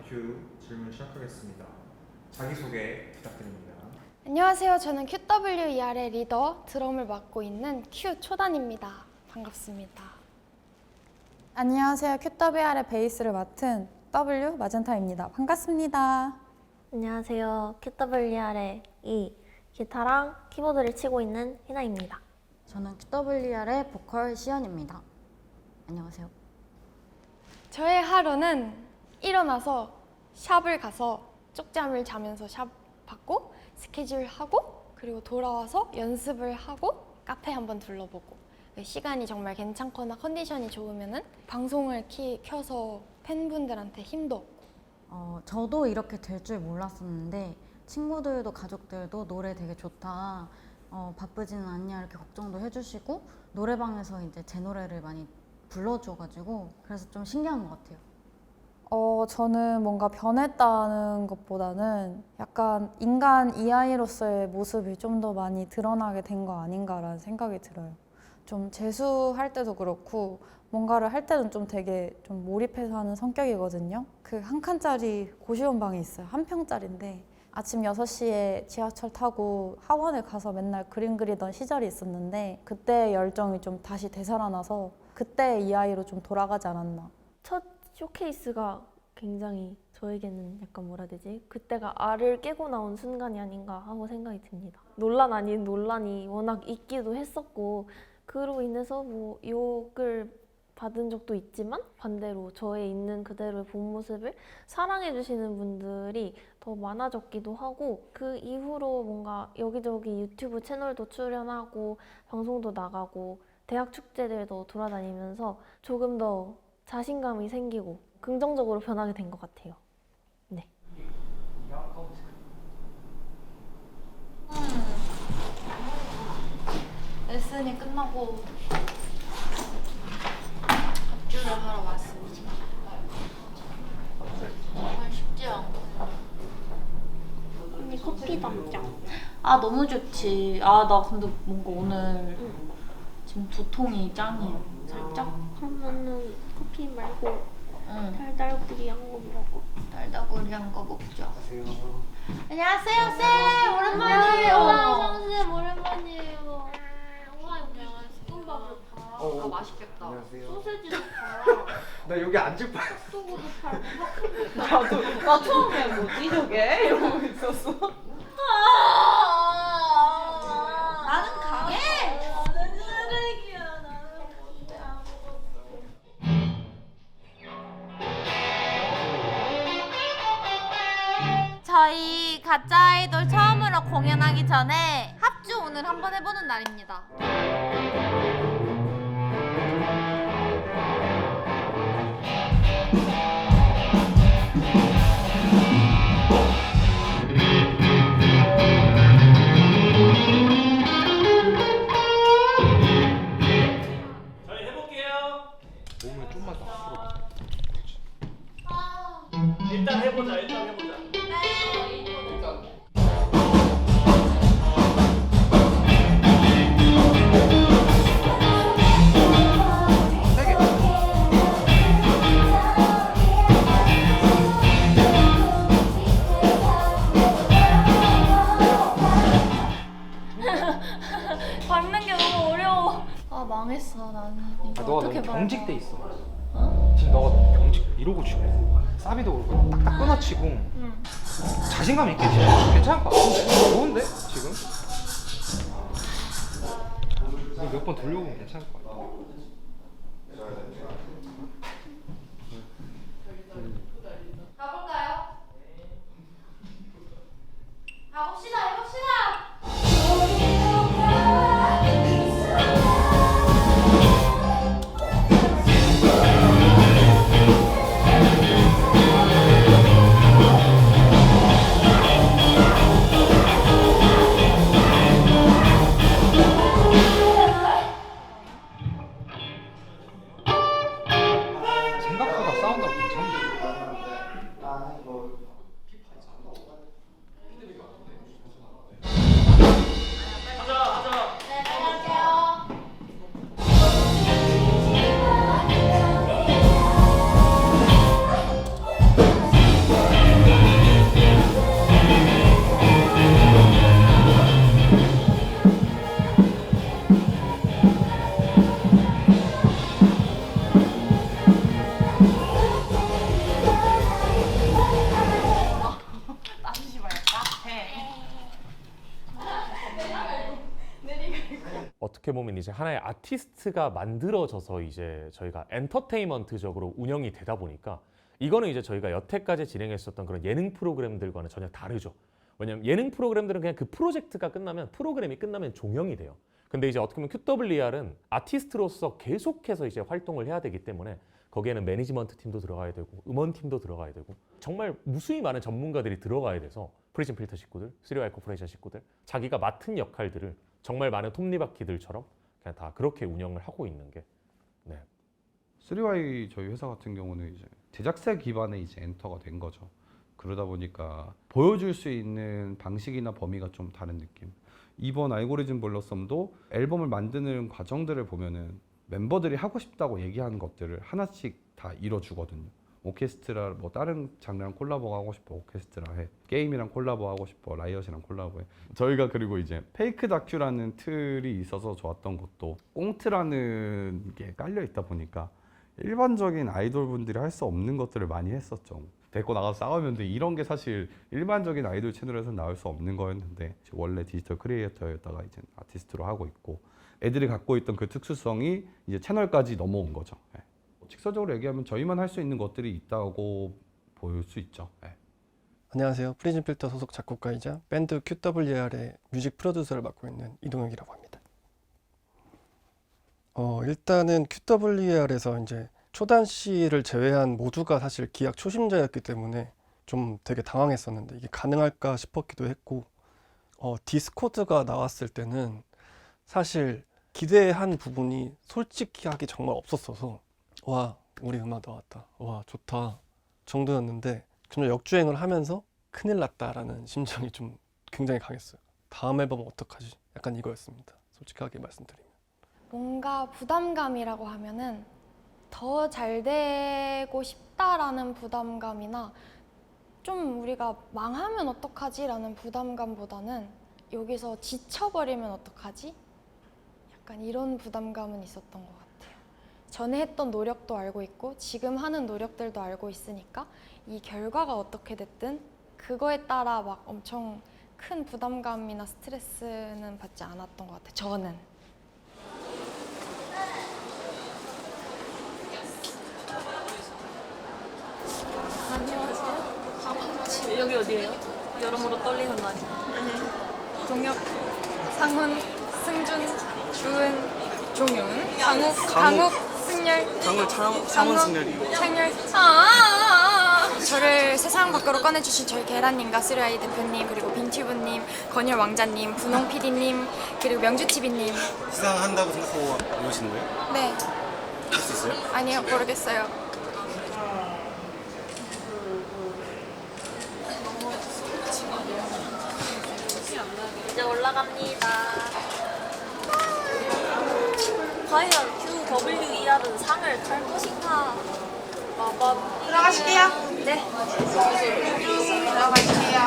큐 질문 시작하겠습니다. 자기소개 부탁드립니다. 안녕하세요. 저는 QWER의 리더, 드럼을 맡고 있는 큐 초단입니다. 반갑습니다. 안녕하세요. QWR의 베이스를 맡은 W 마젠타입니다. 반갑습니다. 안녕하세요. QWR의 기타랑 키보드를 치고 있는 희나입니다. 저는 QWR의 보컬 시연입니다. 안녕하세요. 저의 하루는 일어나서 샵을 가서 쪽잠을 자면서 샵 받고 스케줄 하고 그리고 돌아와서 연습을 하고 카페 한번 둘러보고 시간이 정말 괜찮거나 컨디션이 좋으면은 방송을 켜서 팬분들한테 힘도 얻고. 저도 이렇게 될 줄 몰랐었는데 친구들도 가족들도 노래 되게 좋다, 바쁘지는 않냐 이렇게 걱정도 해주시고 노래방에서 이제 제 노래를 많이 불러줘가지고 그래서 좀 신기한 것 같아요. 저는 뭔가 변했다는 것보다는 약간 인간 이아이로서의 모습이 좀 더 많이 드러나게 된 거 아닌가라는 생각이 들어요. 좀 재수할 때도 그렇고 뭔가를 할 때는 좀 되게 좀 몰입해서 하는 성격이거든요. 그 한 칸짜리 고시원 방이 있어요. 한 평짜리인데 아침 6시에 지하철 타고 학원에 가서 맨날 그림 그리던 시절이 있었는데 그때의 열정이 좀 다시 되살아나서 그때의 이아이로 좀 돌아가지 않았나. 첫 쇼케이스가 굉장히 저에게는 약간 뭐라 해야 되지? 그때가 알을 깨고 나온 순간이 아닌가 하고 생각이 듭니다. 논란 아닌 논란이 워낙 있기도 했었고 그로 인해서 뭐 욕을 받은 적도 있지만 반대로 저의 있는 그대로의 본 모습을 사랑해 주시는 분들이 더 많아졌기도 하고 그 이후로 뭔가 여기저기 유튜브 채널도 출연하고 방송도 나가고 대학 축제들도 돌아다니면서 조금 더 자신감이 생기고 긍정적으로 변하게 된 것 같아요. 네. 레슨이 끝나고 합주를 하러 왔습니다. 정말 쉽지 않고. 언니 커피 담자. 아 너무 좋지. 아 나 근데 뭔가 오늘 지금 두통이 짱이에요. 살짝. 그러면은 커피 말고 응. 달달구리 한 거 먹어. 달다구리 한 거 먹자. 안녕하세요, 쌤. 오랜만이에요. 쌤 오랜만이에요. 아 맛있겠다. 안녕하세요. 소세지도 팔아. 나 여기 앉을 뻔. 핫도그도 팔고. 나 처음에 뭐지 저게? 이러고 있었어. 나는 강해. 나는 쓰레기야. 나는 뭔데 아무것도. 저희 가짜 아이돌 처음으로 공연하기 전에 합주 오늘 한번 해보는 날입니다. 저희 해볼게요. 몸을 좀만 더 앞으로. 일단 해보자. 밟는 게 너무 어려워. 아 망했어 나는. 이거 너가 어떻게 너무 밟아? 경직돼 있어. 지금 너가 너무 이러고 치고 사비도 그렇고 딱딱 끊어치고 자신감 있게 치고 괜찮을 것 같은데? 좋은데 지금? 이거 몇 번 돌려보면 괜찮을 것 같아. 가볼까요? 가봅시다 해봅시다. 보면 이제 하나의 아티스트가 만들어져서 이제 저희가 엔터테인먼트적으로 운영이 되다 보니까 이거는 이제 저희가 여태까지 진행했었던 그런 예능 프로그램들과는 전혀 다르죠. 왜냐면 예능 프로그램들은 그냥 그 프로젝트가 끝나면 프로그램이 끝나면 종영이 돼요. 근데 이제 어떻게 보면 QWER은 아티스트로서 계속해서 이제 활동을 해야 되기 때문에 거기에는 매니지먼트 팀도 들어가야 되고 음원 팀도 들어가야 되고 정말 무수히 많은 전문가들이 들어가야 돼서 프리즘 필터 식구들, 3Y 코퍼레이션 식구들 자기가 맡은 역할들을 정말 많은 톱니바퀴들처럼 그냥 다 그렇게 운영을 하고 있는 게 3Y 저희 회사 같은 경우는 이제 제작사 기반의 이제 엔터가 된 거죠. 그러다 보니까 보여줄 수 있는 방식이나 범위가 좀 다른 느낌. 이번 알고리즘 블러썸도 앨범을 만드는 과정들을 보면은 멤버들이 하고 싶다고 얘기하는 것들을 하나씩 다 이뤄주거든요. 오케스트라 뭐 다른 장르랑 콜라보 하고 싶어 오케스트라 해. 게임이랑 콜라보 하고 싶어 라이엇이랑 콜라보 해. 저희가 그리고 이제 페이크 다큐라는 틀이 있어서 좋았던 것도 꽁트라는 게 깔려 있다 보니까 일반적인 아이돌 분들이 할 수 없는 것들을 많이 했었죠. 데리고 나가서 싸우면 돼. 이런 게 사실 일반적인 아이돌 채널에서 나올 수 없는 거였는데 원래 디지털 크리에이터였다가 이제 아티스트로 하고 있고 애들이 갖고 있던 그 특수성이 이제 채널까지 넘어온 거죠. 네. 직설적으로 얘기하면 저희만 할 수 있는 것들이 있다고 보일 수 있죠. 네. 안녕하세요. 프리즘 필터 소속 작곡가이자 밴드 QWER의 뮤직 프로듀서를 맡고 있는 이동혁이라고 합니다. 일단은 QWER에서 이제 초단 씨를 제외한 모두가 사실 기악 초심자였기 때문에 좀 되게 당황했었는데 이게 가능할까 싶었기도 했고 디스코드가 나왔을 때는 사실 기대한 부분이 솔직히 하기 정말 없었어서 와 우리 음악 나왔다 와 좋다 정도였는데 점점 역주행을 하면서 큰일 났다라는 심정이 좀 굉장히 강했어요. 다음 앨범은 어떡하지? 약간 이거였습니다. 솔직하게 말씀드리면. 뭔가 부담감이라고 하면은 더 잘 되고 싶다라는 부담감이나 좀 우리가 망하면 어떡하지라는 부담감보다는 여기서 지쳐버리면 어떡하지? 약간 이런 부담감은 있었던 것 같아요. 전에 했던 노력도 알고 있고 지금 하는 노력들도 알고 있으니까 이 결과가 어떻게 됐든 그거에 따라 막 엄청 큰 부담감이나 스트레스는 받지 않았던 것 같아요. 저는. 안녕하세요. 여기 어디예요? 여러모로 떨리는 거 아니에요? 동혁, 상훈, 승준, 주은, 종윤, 강욱, 승열, 상훈 승열이. 창열. 저를 세상 밖으로 꺼내주신 저희 계란님과 3Y 대표님 그리고 빈튜브님, 건율 왕자님, 분홍 PD님 그리고 명주TV님. 시상한다고 생각하고 오시는 거예요? 네. 할 수 있어요? 아니요, 모르겠어요. 이제 올라갑니다. 과연 QWER은 상을 탈 것인가? 들어가실게요. 네. 들어가실게요.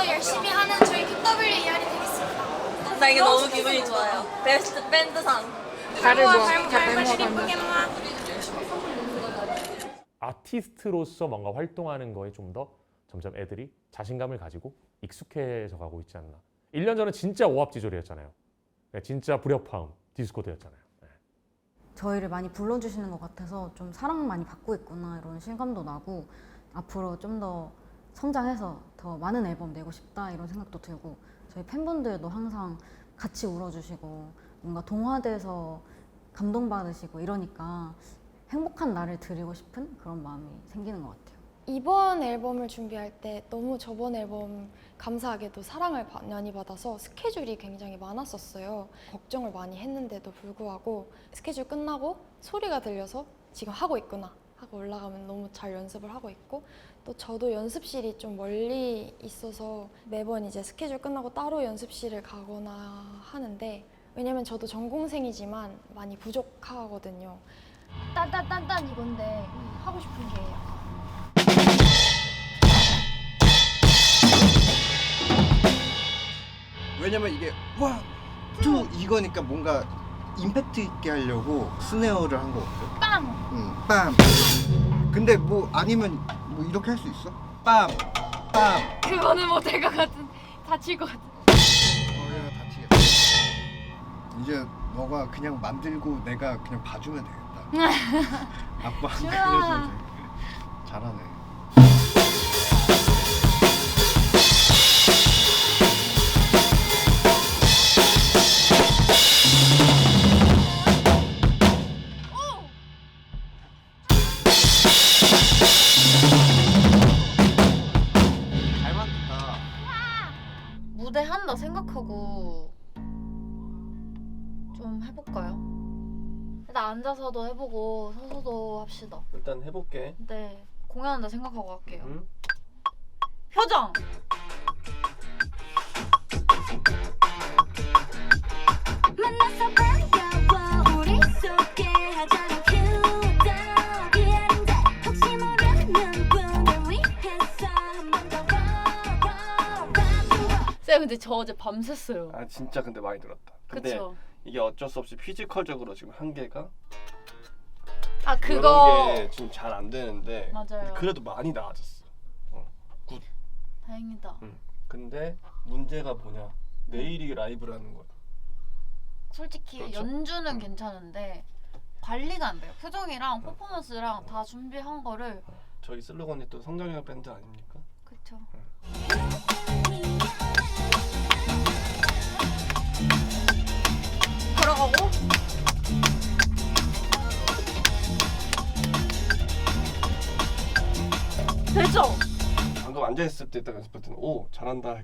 열심히 하는 저희 QWER이 되겠습니다. 나 이게 너무 기분이 좋아요. 베스트 밴드상. 아티스트로서 뭔가 활동하는 거에 좀 더 점점 애들이 자신감을 가지고 익숙해져 가고 있지 않나. 1년 전은 진짜 오합지졸이었잖아요. 진짜 불협화음, 디스코드였잖아요. 저희를 많이 불러주시는 것 같아서 좀 사랑 많이 받고 있구나 이런 실감도 나고 앞으로 좀 더 성장해서 더 많은 앨범 내고 싶다 이런 생각도 들고 저희 팬분들도 항상 같이 울어주시고 뭔가 동화돼서 감동받으시고 이러니까 행복한 날을 드리고 싶은 그런 마음이 생기는 것 같아요. 이번 앨범을 준비할 때 너무 저번 앨범 감사하게도 사랑을 많이 받아서 스케줄이 굉장히 많았었어요. 걱정을 많이 했는데도 불구하고 스케줄 끝나고 소리가 들려서 지금 하고 있구나 하고 올라가면 너무 잘 연습을 하고 있고, 또 저도 연습실이 좀 멀리 있어서 매번 이제 스케줄 끝나고 따로 연습실을 가거나 하는데, 왜냐면 저도 전공생이지만 많이 부족하거든요. 딴딴딴딴 이건데 하고 싶은 게 왜냐면 이게 와, 투 이거니까 뭔가 임팩트 있게 하려고 스네어를 한 거거든. 빵! 빰. 근데 뭐 아니면 뭐 이렇게 할 수 있어? 빰. 빰. 그거는 못할 것 같은, 다칠 것 같은. 얘가 다치겠다. 이제 너가 그냥 만들고 내가 그냥 봐주면 되겠다. 아빠 안 그려줘도 돼. 잘하네. 무대 한다 생각하고 좀 해볼까요? 일단 앉아서도 해보고 서서도 합시다. 일단 해볼게. 네, 공연한다 생각하고 할게요. 응? 표정! 만나서 반가워 우리 속에 하자는 큐도 기다린다 혹시 모르는 분을 위해서 한 번 더 쌤 근데 저 어제 밤샜어요. 아 진짜 근데 많이 들었다. 근데 그쵸? 이게 어쩔 수 없이 피지컬적으로 지금 한계가 아 그거 이런 게 지금 잘 안 되는데 맞아요. 그래도 많이 나아졌어. 굿. 다행이다. 근데 문제가 뭐냐? 내일이 라이브라는 거야. 솔직히 그렇죠. 연주는 괜찮은데 관리가 안 돼요. 표정이랑 퍼포먼스랑 다 준비한 거를. 저희 슬로건이 또 성장형 밴드 아닙니까? 그쵸. 걸어가고 되죠? 방금 앉아있을 때 딱 연습할 때는 오 잘한다.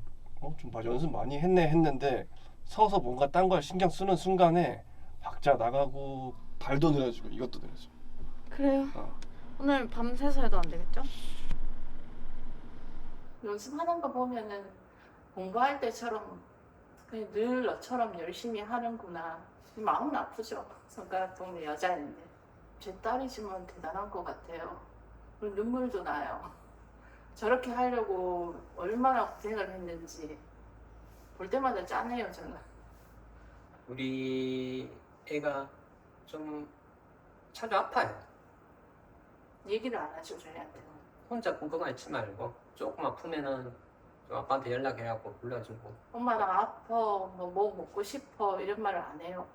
좀 맞아 연습 많이 했네 했는데 서서 뭔가 딴 걸 신경 쓰는 순간에 박자 나가고 발도 느려지고 이것도 느려지고. 그래요? 오늘 밤새서 해도 안 되겠죠? 연습하는 거 보면은 공부할 때처럼 그냥 늘 너처럼 열심히 하는구나. 마음은 아프죠. 성가 동네 여자인데 제 딸이지만 대단한 것 같아요. 그리고 눈물도 나요. 저렇게 하려고 얼마나 고생을 했는지 볼 때마다 짠해요 저는. 우리 애가 좀 자주 아파요. 얘기를 안 하죠 저희한테는. 혼자 끙끙 앓지 말고 조금 아프면은 좀 아빠한테 연락해갖고 불러주고 엄마 나 아파, 뭐 먹고 싶어 이런 말을 안 해요.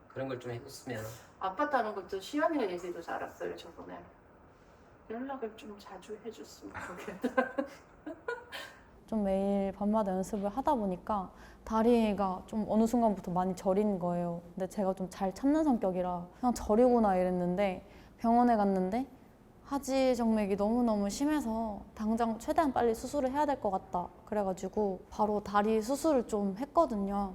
그런 걸 좀 해줬으면. 아팠다는 것도 시연이가 얘기도 잘했어요 저번에. 연락을 좀 자주 해줬으면 좋겠다. 좀 매일 밤마다 연습을 하다 보니까 다리가 좀 어느 순간부터 많이 저린 거예요. 근데 제가 좀 잘 참는 성격이라 그냥 저리구나 이랬는데 병원에 갔는데 하지 정맥이 너무너무 심해서 당장 최대한 빨리 수술을 해야 될 것 같다. 그래가지고 바로 다리 수술을 좀 했거든요.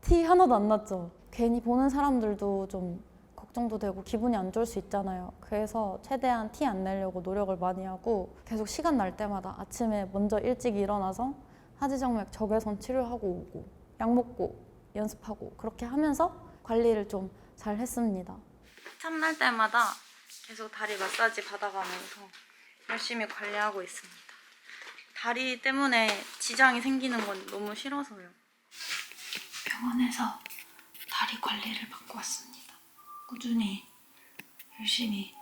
티 하나도 안 났죠. 괜히 보는 사람들도 좀 걱정도 되고 기분이 안 좋을 수 있잖아요. 그래서 최대한 티 안 내려고 노력을 많이 하고 계속 시간 날 때마다 아침에 먼저 일찍 일어나서 하지정맥 적외선 치료하고 오고 약 먹고 연습하고 그렇게 하면서 관리를 좀 잘 했습니다. 짬날 때마다 계속 다리 마사지 받아가면서 열심히 관리하고 있습니다. 다리 때문에 지장이 생기는 건 너무 싫어서요. 병원에서 다리 관리를 받고 왔습니다. 꾸준히 열심히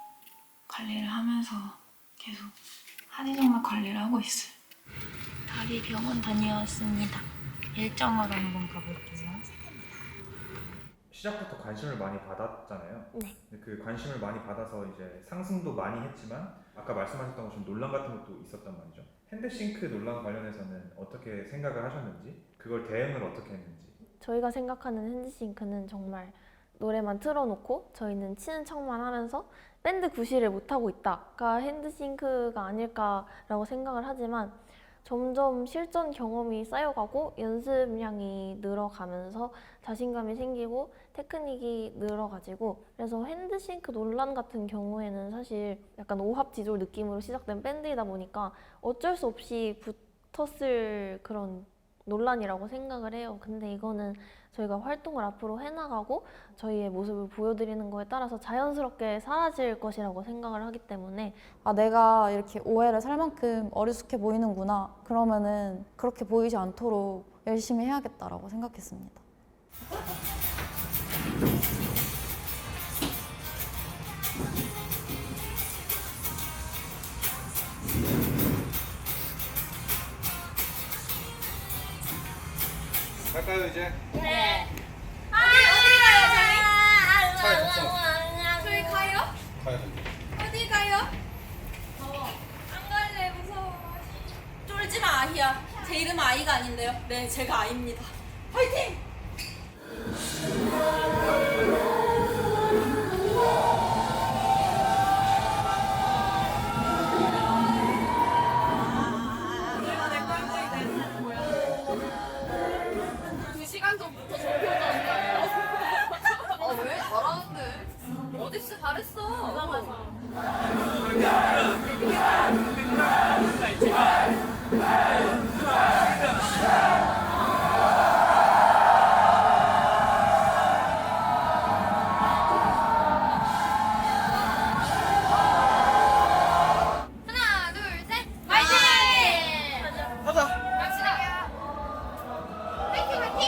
관리를 하면서 계속 하지정맥 관리를 하고 있어요. 다리 병원 다녀왔습니다. 일정으로 한번 가볼게요. 시작부터 관심을 많이 받았잖아요. 네. 근데 그 관심을 많이 받아서 이제 상승도 많이 했지만 아까 말씀하셨던 것처럼 논란 같은 것도 있었단 말이죠. 핸드싱크 논란 관련해서는 어떻게 생각을 하셨는지, 그걸 대응을 어떻게 했는지. 저희가 생각하는 핸드싱크는 정말 노래만 틀어놓고 저희는 치는 척만 하면서 밴드 구실을 못하고 있다가 핸드싱크가 아닐까라고 생각을 하지만 점점 실전 경험이 쌓여가고 연습량이 늘어가면서 자신감이 생기고 테크닉이 늘어가지고, 그래서 핸드싱크 논란 같은 경우에는 사실 약간 오합지졸 느낌으로 시작된 밴드이다 보니까 어쩔 수 없이 붙었을 그런 논란이라고 생각을 해요. 근데 이거는 저희가 활동을 앞으로 해나가고 저희의 모습을 보여드리는 거에 따라서 자연스럽게 사라질 것이라고 생각을 하기 때문에, 아, 내가 이렇게 오해를 살 만큼 어리숙해 보이는구나. 그러면은 그렇게 보이지 않도록 열심히 해야겠다라고 생각했습니다. 갈까요 이제? 네. 어디 가요 차에 탔어. 저희 가요? 가야 돼. 어디 가요? 안 갈래 무서워. 쫄지 마 아희야. 제 이름은 아이가 아닌데요. 네 제가 아이입니다. 화이팅! 두 시간 전부터 적혀졌어요. 왜? 잘하는데. 어딨어? 잘했어. 하나, 둘, 셋. 화이팅! 가자. 갑시다. 화이팅, 화이팅!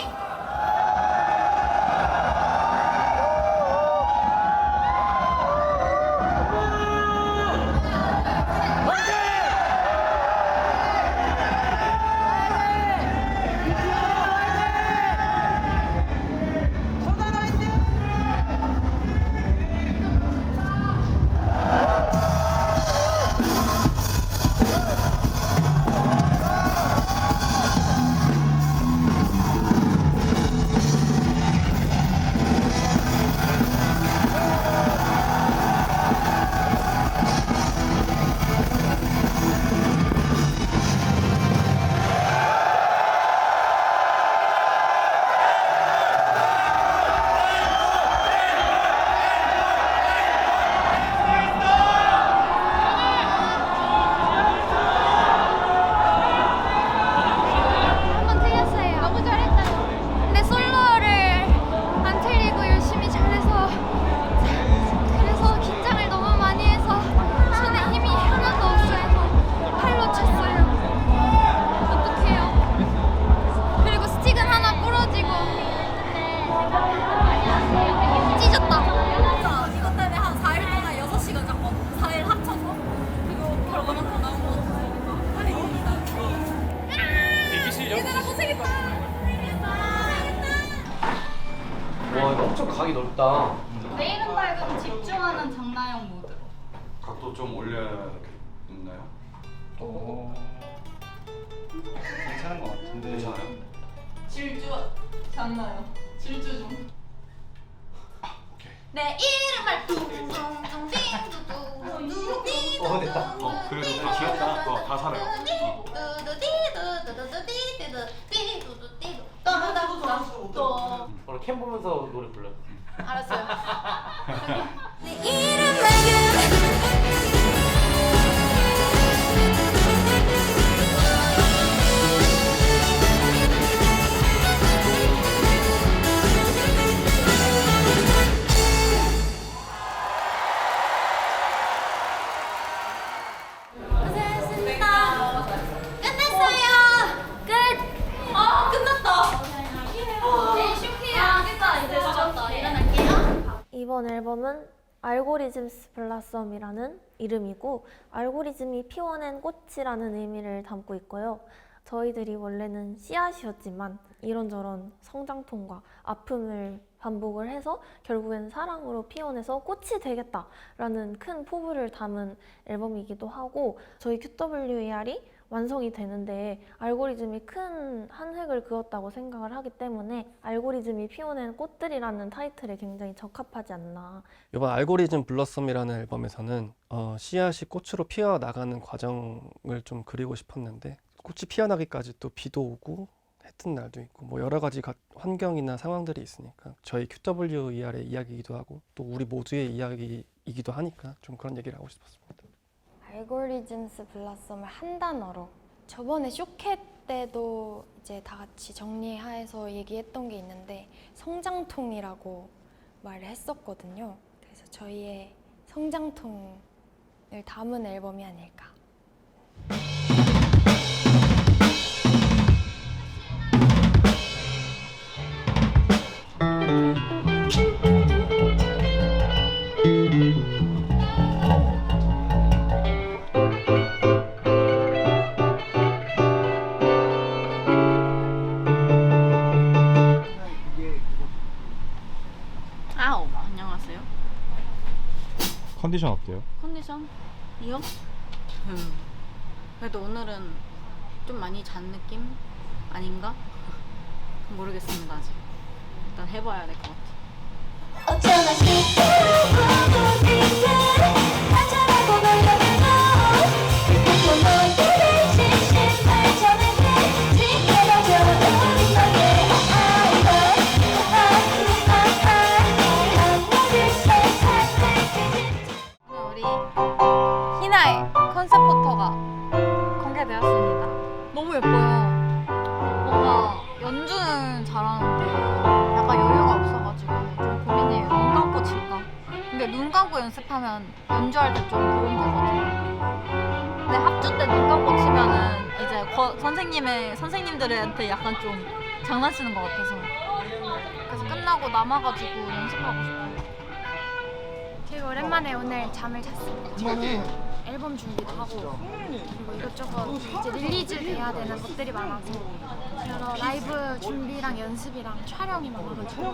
한번 틀렸어요. 너무 잘했어요. 근데 솔로를 안 틀리고 열심히 잘해서 그래서 긴장을 너무 많이 해서 손에 힘이 하나도 없어서 팔로 쳤어요. 어떡해요. 그리고 스틱은 하나 부러지고 찢었다. 이것 때문에 한 4일 동안 6시간 잤거든. 4일 합쳐서. 그리고 결과만 더 나온 것 같아요. 얘들아 고생했다. 와 이거 엄청 각이 넓다. 내일은 밝은 집중하는 장나영 모드. 각도 좀 올려야겠나요? 괜찮은 것 같은데. 괜찮아요? 질주 장나영. 질주 좀. 내 이름을 뚱뚱뚱 띵두두 됐다. 그래도 다 귀엽다. 다 살아요. 오늘 캠 보면서 노래 불러. 알았어요. 내 이름 밝은 고생했습니다. 끝냈어요. 끝. 끝났다. 슈키야. 알겠다. 이제 잡았다. 일어날게요. 이번 앨범은 알고리즘스 블라썸이라는 이름이고, 알고리즘이 피워낸 꽃이라는 의미를 담고 있고요. 저희들이 원래는 씨앗이었지만 이런저런 성장통과 아픔을 반복을 해서 결국엔 사랑으로 피어내서 꽃이 되겠다라는 큰 포부를 담은 앨범이기도 하고, 저희 QWER이 완성이 되는데 알고리즘이 큰 한 획을 그었다고 생각을 하기 때문에 알고리즘이 피워낸 꽃들이라는 타이틀에 굉장히 적합하지 않나. 이번 알고리즘 블러썸이라는 앨범에서는 씨앗이 꽃으로 피어나가는 과정을 좀 그리고 싶었는데 꽃이 피어나기까지 또 비도 오고 해 뜬 날도 있고 뭐 여러 가지 환경이나 상황들이 있으니까 저희 QWER의 이야기이기도 하고 또 우리 모두의 이야기이기도 하니까 좀 그런 얘기를 하고 싶었습니다. 알고리즘스 블라썸을 한 단어로 저번에 쇼캣 때도 이제 다 같이 정리해서 얘기했던 게 있는데 성장통이라고 말을 했었거든요. 그래서 저희의 성장통을 담은 앨범이 아닐까. 아우, 안녕하세요. 컨디션 어때요? 컨디션? 이요? 그래도 오늘은 좀 많이 잔 느낌? 아닌가? 모르겠습니다, 아직. 일단 해봐야 될 것 같아. 어쩌나 우리 희나의 컨셉 포토가 공개되었습니다. 너무 예뻐요. 뭔가 연주는 잘하는데 약간 여유가 없어가지고 좀 고민이에요. 눈 감고 칠까? 근데 눈 감고 연습하면 연주할 때 좀 도움이 되거든요. 근데 합주 때 눈 감고 치면은 이제 선생님들한테 약간 좀 장난치는 것 같아서 그래서 끝나고 남아가지고 연습하고 싶어요. 제가 오랜만에 오늘 잠을 잤습니다. 앨범 준비도 하고 그리고 이것저것 이제 릴리즈 돼야 되는 것들이 많아서 그래서 라이브 준비랑 연습이랑 촬영이 많아가지고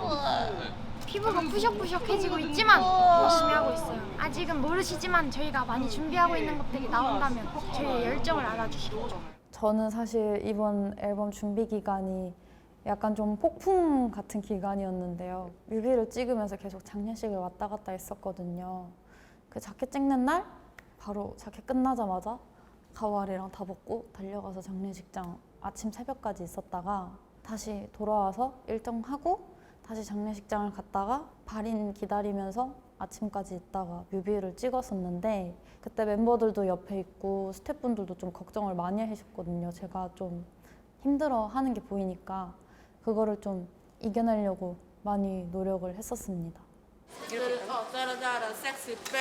피부가 푸석푸석해지고 있지만 열심히 하고 있어요. 아직은 모르시지만 저희가 많이 준비하고 있는 것들이 나온다면 저희의 열정을 알아주시겠죠. 저는 사실 이번 앨범 준비 기간이 약간 좀 폭풍 같은 기간이었는데요. 뮤비를 찍으면서 계속 장례식을 왔다 갔다 했었거든요. 그 자켓 찍는 날 바로 자켓 끝나자마자 가와리랑 다 벗고 달려가서 장례식장 아침 새벽까지 있었다가 다시 돌아와서 일정하고 다시 장례식장을 갔다가 발인 기다리면서 아침까지 있다가 뮤비를 찍었었는데 그때 멤버들도 옆에 있고 스태프분들도 좀 걱정을 많이 하셨거든요. 제가 좀 힘들어하는 게 보이니까 그거를 좀 이겨내려고 많이 노력을 했었습니다. 따라따라 섹시 백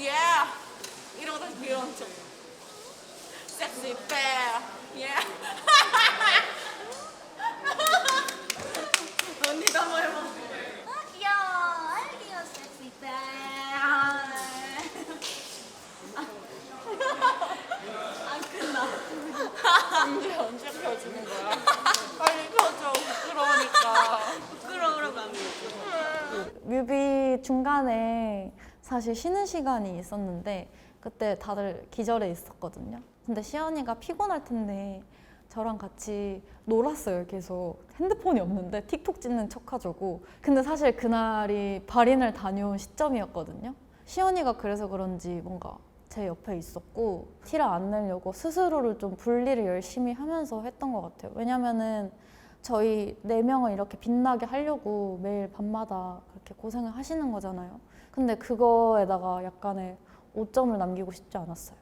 예 이러다 귀여운 척 섹시 백 예 언니도 한번 해봐 귀여워 섹시 백 안 끝나 언제 펴주는 거야 빨리 펴줘 부끄러우니까 부끄러우라고 안 펴줘 뮤비 중간에 사실 쉬는 시간이 있었는데 그때 다들 기절해 있었거든요. 근데 시연이가 피곤할 텐데 저랑 같이 놀았어요. 계속 핸드폰이 없는데 틱톡 찍는 척하자고. 근데 사실 그날이 발인을 다녀온 시점이었거든요. 시연이가 그래서 그런지 뭔가 제 옆에 있었고 티를 안 내려고 스스로를 좀 분리를 열심히 하면서 했던 것 같아요. 왜냐면은 저희 4명을 이렇게 빛나게 하려고 매일 밤마다 그렇게 고생을 하시는 거잖아요. 근데 그거에다가 약간의 오점을 남기고 싶지 않았어요.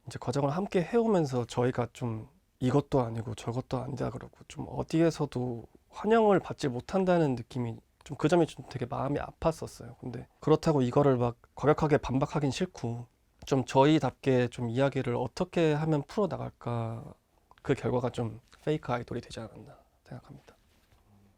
이제 과정을 함께 해오면서 저희가 좀 이것도 아니고 저것도 아니다 그러고 좀 어디에서도 환영을 받지 못한다는 느낌이 좀 그 점이 좀 되게 마음이 아팠었어요. 근데 그렇다고 이거를 막 과격하게 반박하긴 싫고 좀 저희답게 좀 이야기를 어떻게 하면 풀어나갈까 그 결과가 좀 페이크 아이돌이 되지 않았나 생각합니다.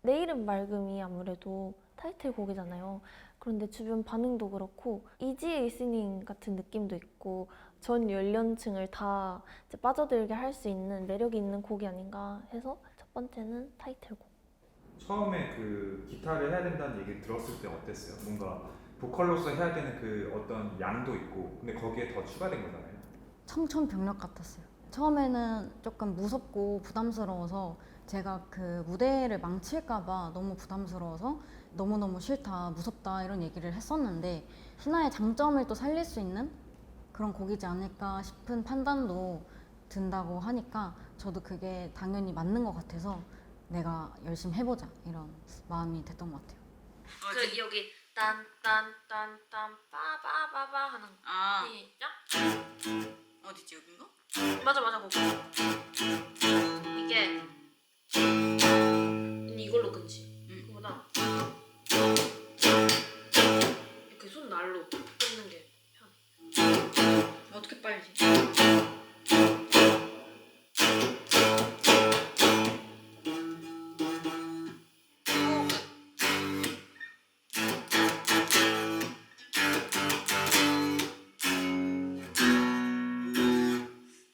내일은 맑음이 아무래도 타이틀곡이잖아요. 그런데 주변 반응도 그렇고 이지의 리스닝 같은 느낌도 있고 전 연령층을 다 이제 빠져들게 할 수 있는 매력이 있는 곡이 아닌가 해서 첫 번째는 타이틀곡. 처음에 그 기타를 해야 된다는 얘기를 들었을 때 어땠어요? 뭔가 보컬로서 해야 되는 그 어떤 양도 있고 근데 거기에 더 추가된 거잖아요. 청천벽력 같았어요. 처음에는 조금 무섭고 부담스러워서 제가 그 무대를 망칠까봐 너무 부담스러워서 너무너무 싫다, 무섭다 이런 얘기를 했었는데 희나의 장점을 또 살릴 수 있는 그런 곡이지 않을까 싶은 판단도 든다고 하니까 저도 그게 당연히 맞는 것 같아서 내가 열심히 해보자 이런 마음이 됐던 것 같아요. 그 여기 딴딴딴딴 빠바바바 하는 거 시작. 어디지 여긴가? 맞아 거기. 이게 이걸로 끊지. 그보다 이렇게 손 날로 끊는 게 편. 어떻게 빨지?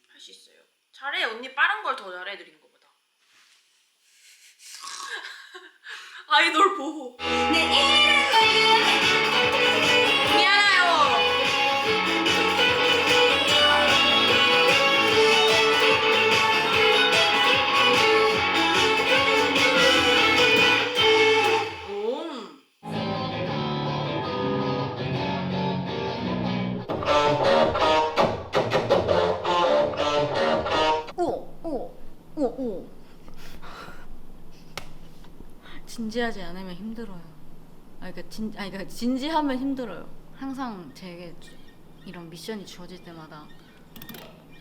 할 수 있어요. 잘해. 언니 빠른 걸 더 잘해드린 거보다. 아이돌 보호. 오. 진지하지 않으면 힘들어요. 그러니까 진지하면 힘들어요. 항상 제게 이런 미션이 주어질 때마다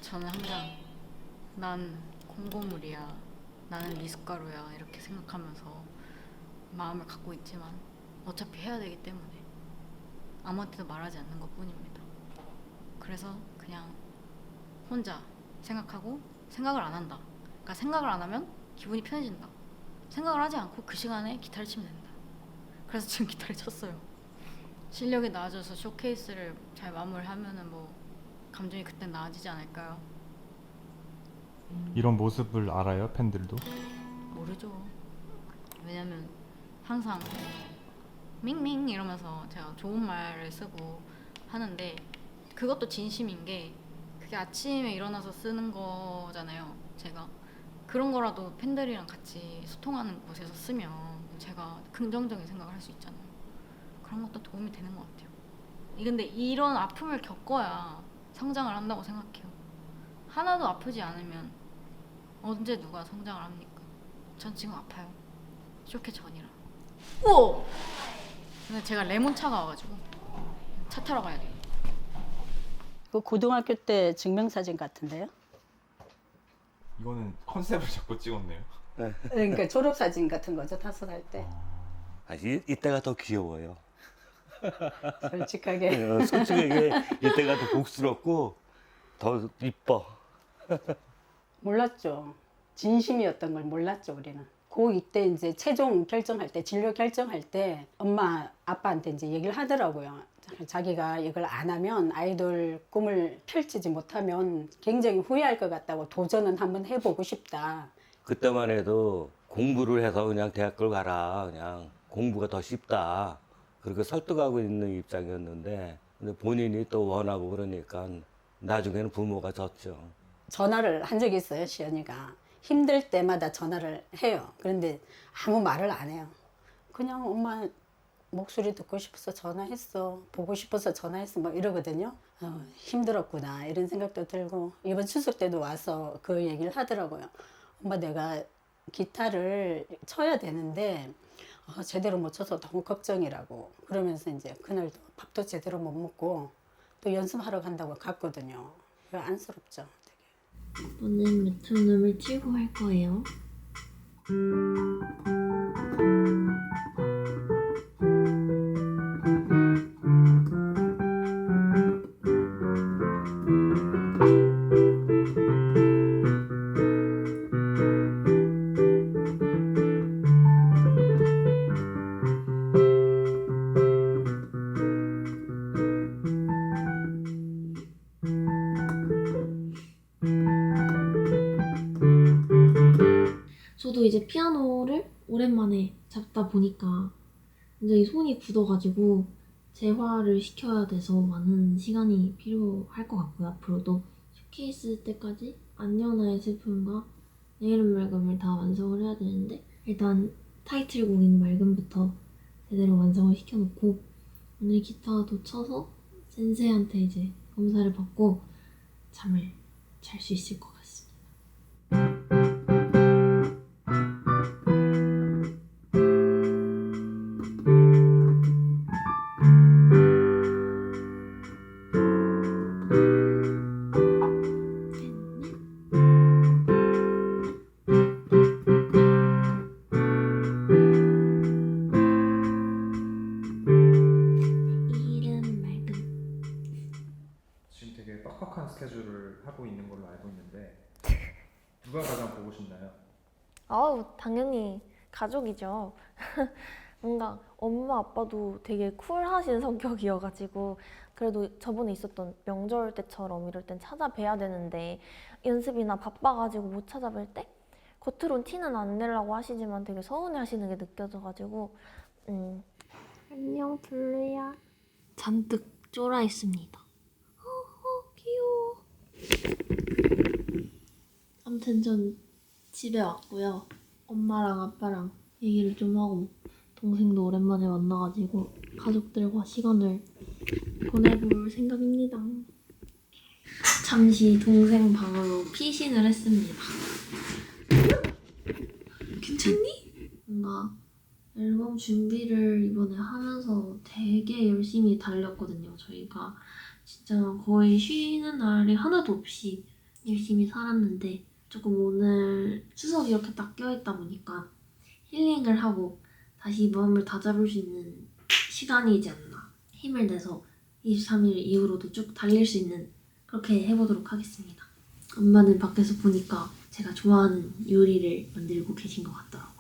저는 항상 난 공고물이야, 나는 미숫가루야 이렇게 생각하면서 마음을 갖고 있지만 어차피 해야 되기 때문에 아무한테도 말하지 않는 것뿐입니다. 그래서 그냥 혼자 생각하고 생각을 안 한다. 그러니까 생각을 안 하면 기분이 편해진다. 생각을 하지 않고 그 시간에 기타를 치면 된다. 그래서 지금 기타를 쳤어요. 실력이 나아져서 쇼케이스를 잘 마무리하면은 뭐 감정이 그때 나아지지 않을까요? 이런 모습을 알아요, 팬들도? 모르죠. 왜냐면 항상 밍밍 이러면서 제가 좋은 말을 쓰고 하는데 그것도 진심인 게 그게 아침에 일어나서 쓰는 거잖아요. 제가 그런 거라도 팬들이랑 같이 소통하는 곳에서 쓰면 제가 긍정적인 생각을 할 수 있잖아요. 그런 것도 도움이 되는 것 같아요. 근데 이런 아픔을 겪어야 성장을 한다고 생각해요. 하나도 아프지 않으면 언제 누가 성장을 합니까? 전 지금 아파요. 쇼케 전이라. 오! 근데 제가 레몬차가 와가지고 차 타러 가야 돼요. 그 고등학교 때 증명사진 같은데요? 이거는 컨셉을 잡고 찍었네요. 그러니까 졸업사진 같은 거죠, 5살 때. 이때가 더 귀여워요. 솔직하게. 솔직하게 이때가 더 복스럽고 더 이뻐. 몰랐죠. 진심이었던 걸 몰랐죠, 우리는. 고2 때 이제 최종 결정할 때, 진로 결정할 때 엄마, 아빠한테 이제 얘기를 하더라고요. 자기가 이걸 안 하면 아이돌 꿈을 펼치지 못하면 굉장히 후회할 것 같다고 도전은 한번 해보고 싶다. 그때만 해도 공부를 해서 그냥 대학교를 가라. 그냥 공부가 더 쉽다. 그렇게 설득하고 있는 입장이었는데 근데 본인이 또 원하고 그러니까 나중에는 부모가 졌죠. 전화를 한 적이 있어요, 시연이가. 힘들 때마다 전화를 해요. 그런데 아무 말을 안 해요. 그냥 엄마 목소리 듣고 싶어서 전화했어. 보고 싶어서 전화했어. 막 이러거든요. 힘들었구나 이런 생각도 들고 이번 추석 때도 와서 그 얘기를 하더라고요. 엄마 내가 기타를 쳐야 되는데 제대로 못 쳐서 너무 걱정이라고. 그러면서 이제 그날도 밥도 제대로 못 먹고 또 연습하러 간다고 갔거든요. 안쓰럽죠. 오늘 메트로놈을 치고 할 거예요. 저도 이제 피아노를 오랜만에 잡다 보니까 굉장히 손이 굳어가지고 재활을 시켜야 돼서 많은 시간이 필요할 것 같고요. 앞으로도 쇼케이스 때까지 안녕나의 슬픔과 내일은 맑음을 다 완성을 해야 되는데 일단 타이틀곡인 맑음부터 제대로 완성을 시켜놓고 오늘 기타도 쳐서 센세이한테 이제 검사를 받고 잠을 잘 수 있을 것 같습니다. 가장 보고 싶나요? 아우, 당연히 가족이죠. 뭔가 엄마 아빠도 되게 쿨하신 성격이어가지고 그래도 저번에 있었던 명절 때처럼 이럴 땐 찾아뵈야 되는데 연습이나 바빠가지고 못 찾아뵐 때 겉으론 티는 안 내려고 하시지만 되게 서운해하시는 게 느껴져가지고 안녕 블루야. 잔뜩 쫄아 있습니다. 귀여워. 아무튼 전 집에 왔고요. 엄마랑 아빠랑 얘기를 좀 하고 동생도 오랜만에 만나가지고 가족들과 시간을 보내볼 생각입니다. 잠시 동생 방으로 피신을 했습니다. 괜찮니? 뭔가 앨범 준비를 이번에 하면서 되게 열심히 달렸거든요. 저희가 진짜 거의 쉬는 날이 하나도 없이 열심히 살았는데 조금 오늘 추석이 이렇게 딱 껴있다 보니까 힐링을 하고 다시 마음을 다잡을 수 있는 시간이지 않나. 힘을 내서 23일 이후로도 쭉 달릴 수 있는 그렇게 해보도록 하겠습니다. 엄마는 밖에서 보니까 제가 좋아하는 요리를 만들고 계신 것 같더라고요.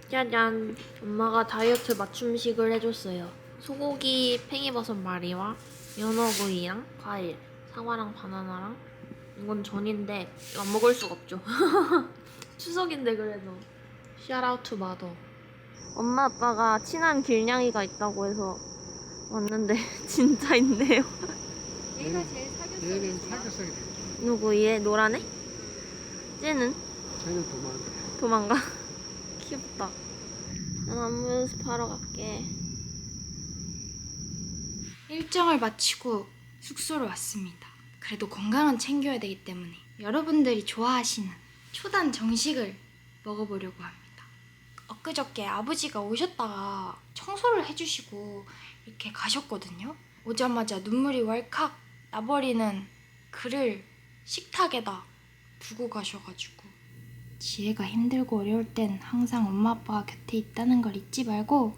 짜잔! 엄마가 다이어트 맞춤식을 해줬어요. 소고기 팽이버섯 말이와 연어구이랑 과일, 사과랑 바나나랑 이건 전인데 이거 안 먹을 수가 없죠. 추석인데 그래도 샤라웃 투 마더. 엄마 아빠가 친한 길냥이가 있다고 해서 왔는데 진짜 있네요. 얘가 제일 사교성이 얘는 사교성이 누구 얘 노란애? 쟤는? 쟤는 도망가. 귀엽다. 난 안무 연습하러 갈게. 일정을 마치고 숙소로 왔습니다. 그래도 건강은 챙겨야 되기 때문에 여러분들이 좋아하시는 초단 정식을 먹어보려고 합니다. 엊그저께 아버지가 오셨다가 청소를 해주시고 이렇게 가셨거든요. 오자마자 눈물이 왈칵 나버리는 글을 식탁에다 두고 가셔가지고 지혜가 힘들고 어려울 땐 항상 엄마 아빠가 곁에 있다는 걸 잊지 말고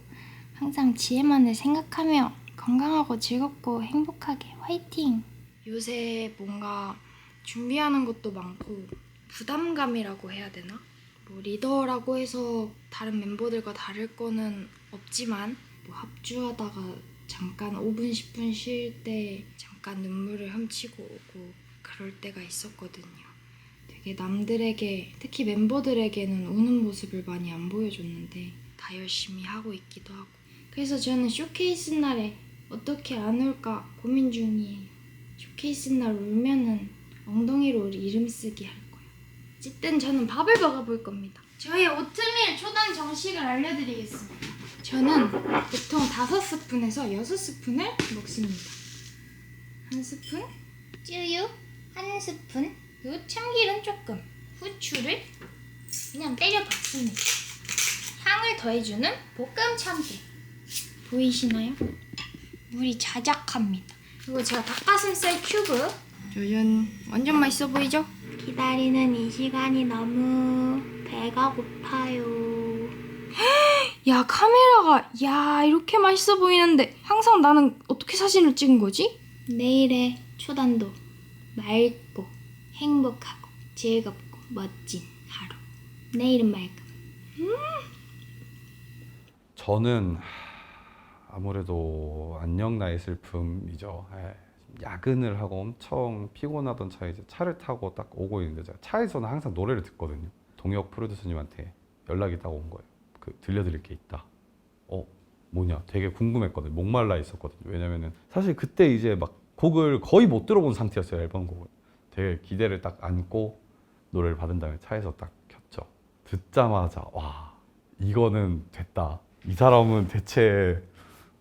항상 지혜만을 생각하며 건강하고 즐겁고 행복하게 화이팅! 요새 뭔가 준비하는 것도 많고 부담감이라고 해야 되나? 뭐 리더라고 해서 다른 멤버들과 다를 거는 없지만 뭐 합주하다가 잠깐 5분 10분 쉴 때 잠깐 눈물을 훔치고 오고 그럴 때가 있었거든요. 되게 남들에게 특히 멤버들에게는 우는 모습을 많이 안 보여줬는데 다 열심히 하고 있기도 하고 그래서 저는 쇼케이스 날에 어떻게 안 울까 고민 중이에요. 쇼케이스 날 울면은 엉덩이로 이름 쓰기 할 거예요. 어쨌든 저는 밥을 먹어볼 겁니다. 저의 오트밀 초단 정식을 알려드리겠습니다. 저는 보통 5스푼에서 6스푼을 먹습니다. 1스푼, 쯔유 1스푼, 그리고 참기름 조금, 후추를 그냥 때려 박습니다. 향을 더해주는 볶음 참깨. 보이시나요? 물이 자작합니다. 그리고 제가 닭가슴살 큐브 짜잔 완전 맛있어 보이죠? 기다리는 이 시간이 너무 배가 고파요. 야 카메라가 야 이렇게 맛있어 보이는데 항상 나는 어떻게 사진을 찍은 거지? 내일의 초단도 맑고 행복하고 즐겁고 멋진 하루. 내일은 맑음. 저는 아무래도 안녕 나의 슬픔이죠. 야근을 하고 엄청 피곤하던 차에 이제 차를 타고 딱 오고 있는데 제가 차에서는 항상 노래를 듣거든요. 동혁 프로듀서님한테 연락이 딱 온 거예요. 들려드릴 게 있다. 뭐냐? 되게 궁금했거든요. 목말라 있었거든요. 왜냐면은 사실 그때 이제 막 곡을 거의 못 들어본 상태였어요. 앨범 곡을. 되게 기대를 딱 안고 노래를 받은 다음에 차에서 딱 켰죠. 듣자마자 와 이거는 됐다. 이 사람은 대체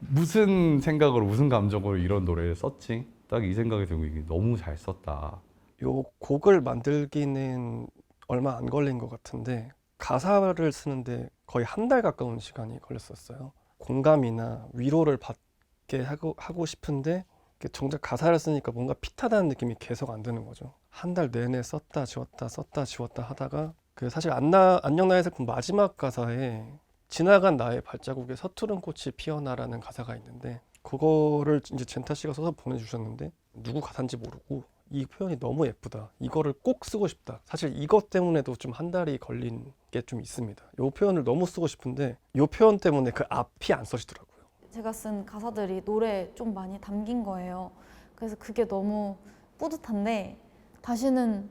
무슨 생각으로 무슨 감정으로 이런 노래를 썼지? 딱 이 생각이 들고 이게 너무 잘 썼다. 요 곡을 만들기는 얼마 안 걸린 것 같은데 가사를 쓰는데 거의 한 달 가까운 시간이 걸렸었어요. 공감이나 위로를 받게 하고 싶은데 정작 가사를 쓰니까 뭔가 핏하다는 느낌이 계속 안 드는 거죠. 한 달 내내 썼다 지웠다 하다가 사실 안녕 나의 슬픔 마지막 가사에 지나간 나의 발자국에 서투른 꽃이 피어나라는 가사가 있는데 그거를 이제 젠타 씨가 써서 보내주셨는데 누구 가사인지 모르고 이 표현이 너무 예쁘다. 이거를 꼭 쓰고 싶다. 사실 이것 때문에도 좀 한 달이 걸린 게 좀 있습니다. 이 표현을 너무 쓰고 싶은데 이 표현 때문에 그 앞이 안 써지더라고요. 제가 쓴 가사들이 노래에 좀 많이 담긴 거예요. 그래서 그게 너무 뿌듯한데 다시는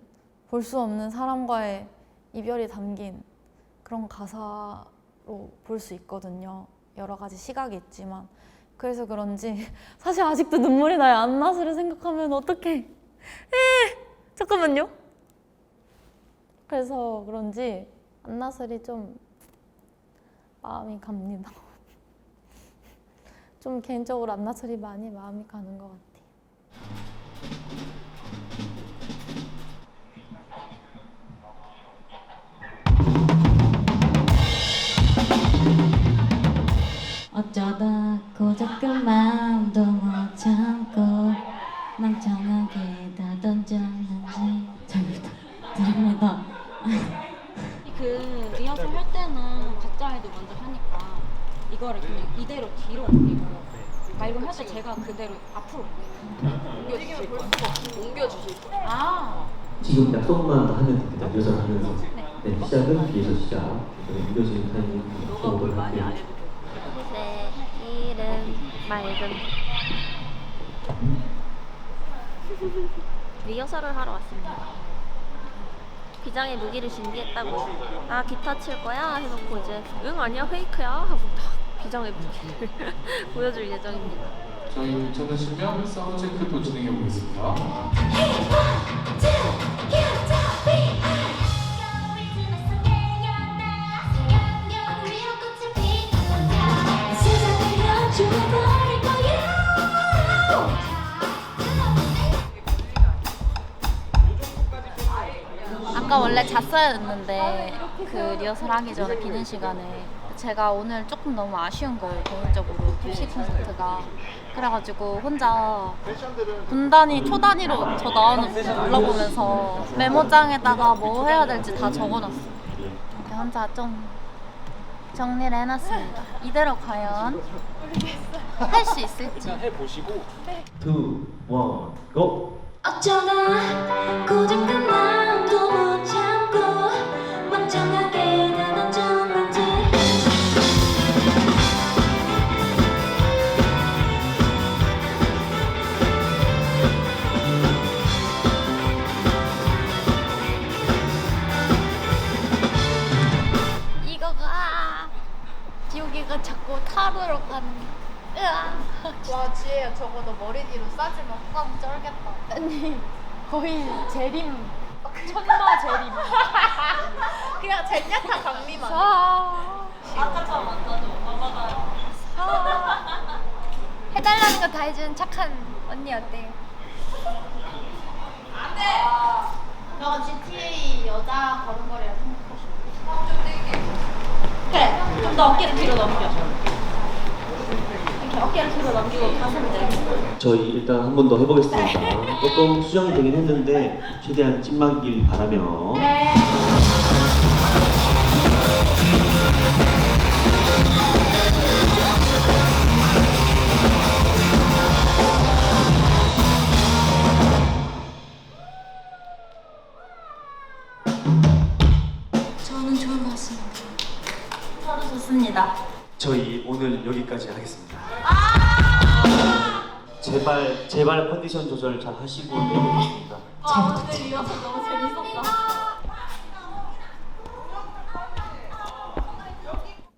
볼 수 없는 사람과의 이별이 담긴 그런 가사로 볼 수 있거든요. 여러 가지 시각이 있지만 그래서 그런지 사실 아직도 눈물이 나요. 안나스를 생각하면 어떡해. 잠깐만요. 그래서 그런지 안나슬이 좀 마음이 갑니다. 좀 개인적으로 안나슬이 많이 마음이 가는 것 같아요. 어쩌다 고작 그 마음도 못 참고 멍청하게 다 던졌는지 잘 부탁드립니다. 그 리허설 할 때는 가짜 아이돌 먼저 하니까 이거를 그냥 이대로 뒤로 옮기고 말고 할 때 제가 그대로 앞으로 옮겨주실 거예요. 옮겨주실 거예요. 아. 지금 약속만 하면 됩니다. 리허설 하면서. 네, 시작은 뒤에서 시작. 옮겨주는 타이밍 수업을 할게요. 내 이름 맑음. 리허설을 하러 왔습니다. 비장의 무기를 준비했다고. 아 기타 칠 거야? 해놓고 이제 응 아니야 페이크야 하고 딱 비장의 무기를 보여줄 예정입니다. 저희 괜찮으시면 사운드 체크도 진행해 보겠습니다. 아까 원래 잤어야 했는데 그 리허설 하기 전에 비는 시간에 제가 오늘 조금 너무 아쉬운 거예요. 개인적으로 캡시 콘서트가. 그래가지고 혼자 분단위 초단위로 저 나오는 거 눌러보면서 메모장에다가 뭐 해야 될지 다 적어놨어요. 이렇게 혼자 좀 정리를 해놨습니다. 이대로 과연 할 수 있을지. 해보시고 2, 1, GO! 어쩌다 고작 그 마음도 못 참고 멍청하게 다 던졌는지 이거가 지우개가 자꾸 타로로 가는. 와 지혜야 저거 너 머리 뒤로 싸지마. 꽝 쩔겠다. 아니 거의 재림 천마 재림. 그냥 젠야타 강미만. 아까처럼 안 따져. 해달라는 거 다 해주는 착한 언니 어때요? 안돼. 너가 GTA 여자 걸음걸이라 생각하시고. 그래 좀 더 어깨를 뒤로 넘겨. 이렇게 어깨를 뒤로 넘기고 가슴을 내리고. 저희 일단 한 번 더 해보겠습니다. 조금 수정이 되긴 했는데 최대한 찐막길 바라며. 네. 저는 좋은 것 같습니다. 저도 좋습니다. 저희 오늘 여기까지 하겠습니다. 제발 컨디션 조절 잘 하시고 내려오겠습니다. 오늘 리허설 너무 재밌었다.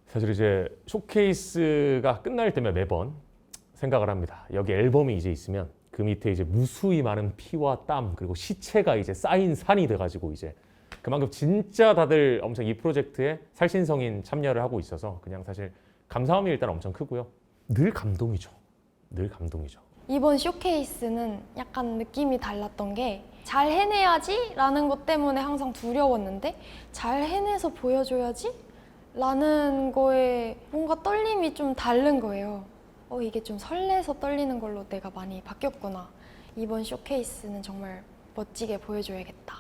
사실 이제 쇼케이스가 끝날 때면 매번 생각을 합니다. 여기 앨범이 이제 있으면 그 밑에 이제 무수히 많은 피와 땀 그리고 시체가 이제 쌓인 산이 돼가지고 이제 그만큼 진짜 다들 엄청 이 프로젝트에 살신성인 참여를 하고 있어서 그냥 사실 감사함이 일단 엄청 크고요. 늘 감동이죠. 늘 감동이죠. 이번 쇼케이스는 약간 느낌이 달랐던 게 잘 해내야지 라는 것 때문에 항상 두려웠는데 잘 해내서 보여줘야지 라는 거에 뭔가 떨림이 좀 다른 거예요. 이게 좀 설레서 떨리는 걸로 내가 많이 바뀌었구나. 이번 쇼케이스는 정말 멋지게 보여줘야겠다.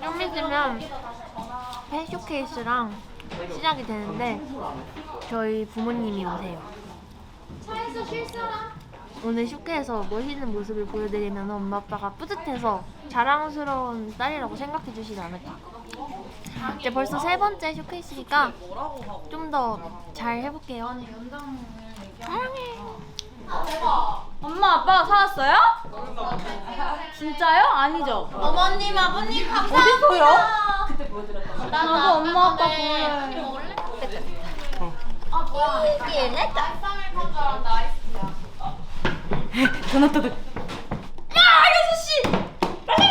좀 있으면 팬 쇼케이스랑 시작이 되는데 저희 부모님이 오세요. 차에서 쉴 사람? 오늘 쇼케에서 멋있는 모습을 보여드리면 엄마 아빠가 뿌듯해서 자랑스러운 딸이라고 생각해 주시지 않을까. 이제 벌써 3번째 쇼케이스니까 좀 더 잘 해볼게요. 엄마 아빠가 사왔어요? 진짜요? 아니죠? 어머님, 아버님 어디서요? 그때 보여드렸던 나도 엄마 아빠 보여요. 아 뭐야? 이게 냈다. 쌀을 건줄 알았는데 아이스야. 전화 떠들. 야, 6시! 빨리!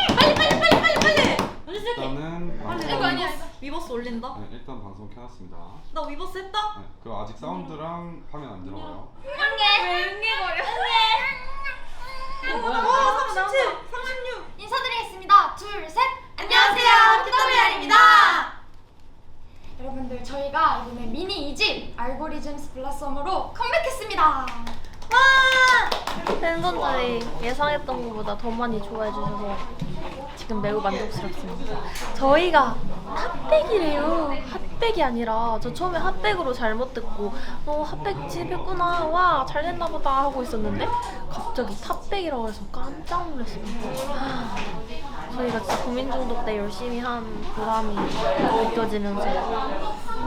일단은 이거 아니야. 위버스 올린다? 네, 일단 방송 켜놨습니다. 나 위버스 했다? 네, 그 아직 사운드랑 화면 안 들어가요. 왜 응애거려? 응애. 37, 36. 인사드리겠습니다. 둘, 셋. 안녕하세요. QWR입니다. 여러분들 저희가 이번에 미니 2집 알고리즘스 블라썸으로 컴백했습니다. 와! 팬분들이 예상했던 것보다 더 많이 좋아해 주셔서 지금 매우 만족스럽습니다. 저희가 핫백이래요. 핫백이 아니라 저 처음에 핫백으로 잘못 듣고 핫백 집했구나, 와 잘됐나 보다 하고 있었는데 갑자기 탑백이라고 해서 깜짝 놀랐습니다. 저희가 진짜 고민 중독 때 열심히 한 보람이 느껴지면서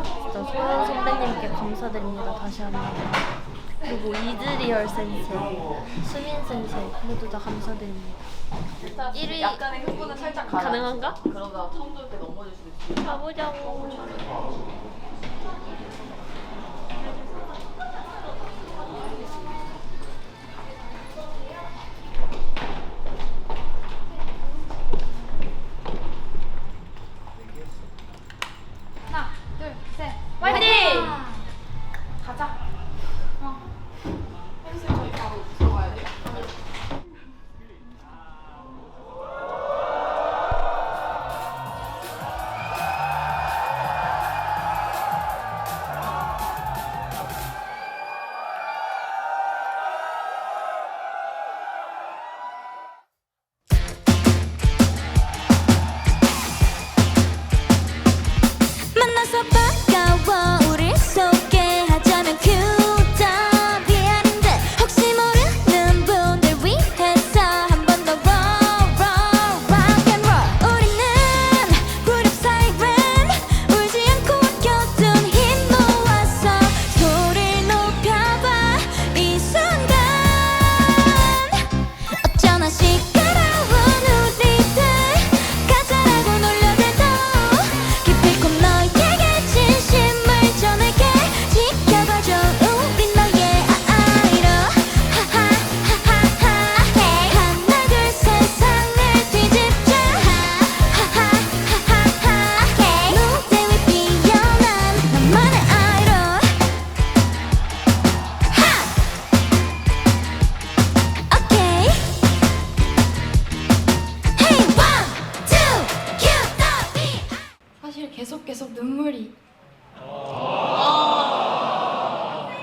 진짜 소연 선배님께 감사드립니다. 다시 한번. 그리고 이즈리얼 센세, 수민 센세 모두 다 감사드립니다. 1위 약간의 흥분은 살짝 가능한가? 그러다 처음 들을 때 넘어질 수도 있어. 가보자고. 하나, 둘, 셋. 화이팅! 가자. 펜슬 저희 바로 들어가야 돼요. 만나서 반가워 우리 소개하자면 QWR인데 혹시 모르는 분들 위해서 한 번 더 rock and roll. 우리는 그룹 사이렌 울지 않고 곁둔 힘 모아서 소리를 높여봐 이 순간 어쩌나 시끄러운 우리들 가자라고 놀려대도 기필코 너에게 진심을 전할게. 지켜봐줘 우린 너의 아이로 하나 둘 세상을 뒤집자 무대 위 피어난 나만의 아이로 오케이. Hey, 1, 2, QW. 사실 계속 눈물이.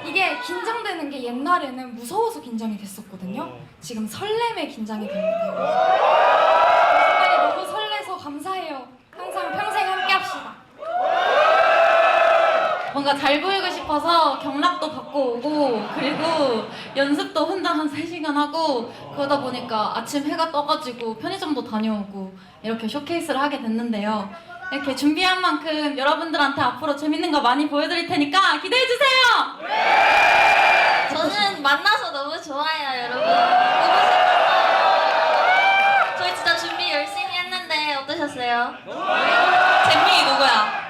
이게 긴장되는 게 옛날에는 무서워서 긴장이 됐었거든요. 지금 설렘에 긴장이 됩니다. 정말 너무 설레서 감사해요. 항상 평생 함께 합시다. 뭔가 잘 보이고 싶어서 경락도 받고 오고 그리고 연습도 혼자 한 3시간 하고 그러다 보니까 아침 해가 떠가지고 편의점도 다녀오고 이렇게 쇼케이스를 하게 됐는데요. 이렇게 준비한 만큼 여러분들한테 앞으로 재밌는 거 많이 보여드릴 테니까 기대해주세요! 저는 만나서 너무 좋아요, 여러분. 보고 싶었어요. 저희 진짜 준비 열심히 했는데 어떠셨어요? 잼민이 누구야?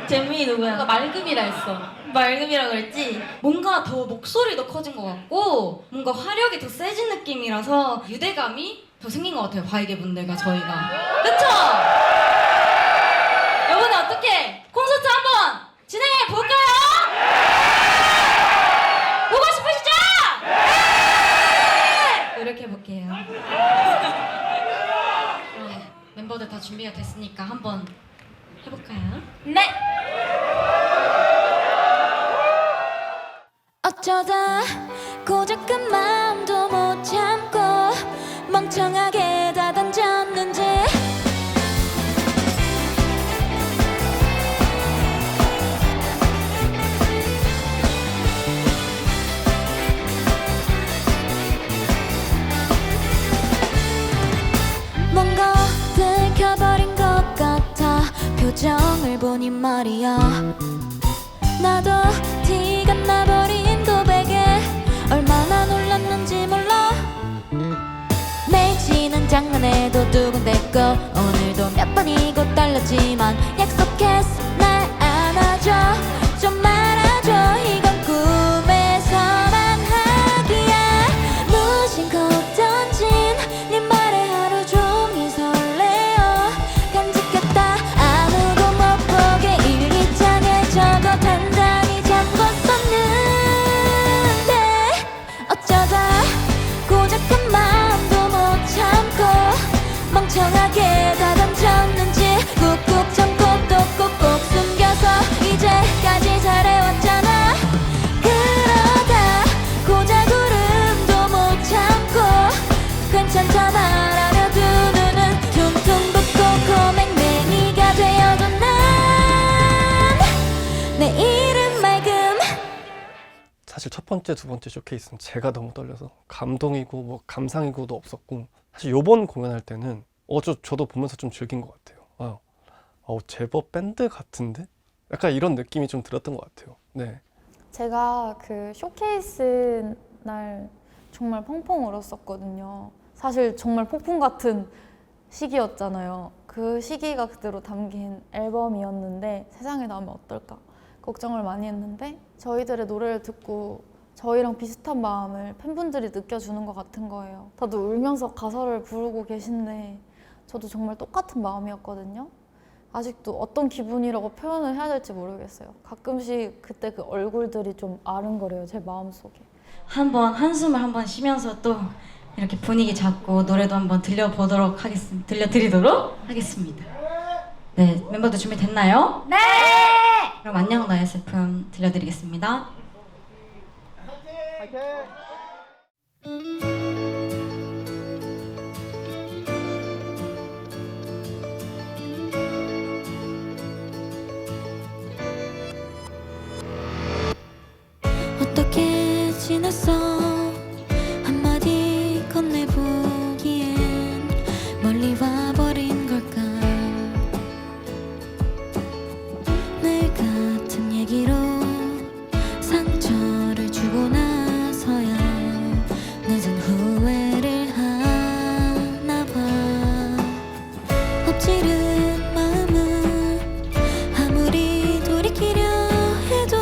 잼민이 누구야? 누가 맑음이라 했어. 맑음이라고 그랬지? 뭔가 더 목소리도 커진 것 같고 뭔가 화력이 더 세진 느낌이라서 유대감이 더 생긴 것 같아요. 바이게 분들과 저희가. 그쵸? 여러분 어떻게 콘서트 한번 진행해 볼까요? 보고 싶으시죠? 네! 이렇게 해볼게요. 그럼 멤버들 다 준비가 됐으니까 한번 해볼까요? 네! 어쩌다 고작한 마음도 못 참고 멍청하게 다 던졌는지 표정을 보니 말이야 나도 티가 나버린 고백에 얼마나 놀랐는지 몰라 매일 치는 장난에도 두근댔고 오늘도 몇 번이고 떨렸지만 약속했어 날 안아줘 좀 말아줘 이건 꿈에서만 하기야 무심코 던진 네 말에 하루 종일 설레어 간직했다 아무도 못 보게 일기장에 적어 단단히 잠궜었는데 어쩌다 고작한 마음도 못 참고 멍청하게 다 던졌는지 꾹꾹 참고 또 꼭꼭 숨겨서 이제까지 잘해왔잖아 그러다 고작 울음도 못 참고 괜찮다라며 두 눈은 퉁퉁 붓고 고맹맹이가 되어도 난 내일은 맑음 사실 첫 번째, 두 번째 쇼케이스는 제가 너무 떨려서 감동이고 뭐 감상이고도 없었고 사실 요번 공연할 때는 저도 보면서 좀 즐긴 것 같아요. 제법 밴드 같은데? 약간 이런 느낌이 좀 들었던 것 같아요. 네. 제가 그 쇼케이스 날 정말 펑펑 울었었거든요. 사실 정말 폭풍 같은 시기였잖아요. 그 시기가 그대로 담긴 앨범이었는데 세상에 나오면 어떨까 걱정을 많이 했는데 저희들의 노래를 듣고 저희랑 비슷한 마음을 팬분들이 느껴주는 것 같은 거예요. 다들 울면서 가사를 부르고 계신데 저도 정말 똑같은 마음이었거든요. 아직도 어떤 기분이라고 표현을 해야 될지 모르겠어요. 가끔씩 그때 그 얼굴들이 좀 아른거려요, 제 마음속에. 한번 한숨을 한번 쉬면서 또 이렇게 분위기 잡고 노래도 한번 들려드리도록 하겠습니다. 네, 멤버들 준비됐나요? 네! 그럼 안녕 나의 슬픔 들려드리겠습니다. 어떻게 지냈어 한마디 건네보기엔 멀리 와버린 걸까 늘 같은 얘기로 상처를 주고 나서야 늦은 후회를 하나 봐 엎지른 마음은 아무리 돌이키려 해도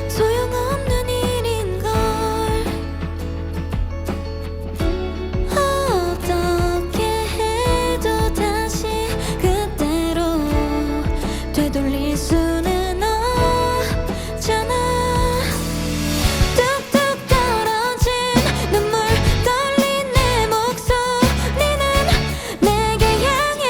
소용없는 일인걸 어떻게 해도 다시 그때로 되돌릴 수는 없잖아 뚝뚝 떨어진 눈물 떨린 내 목소리는 내게 향해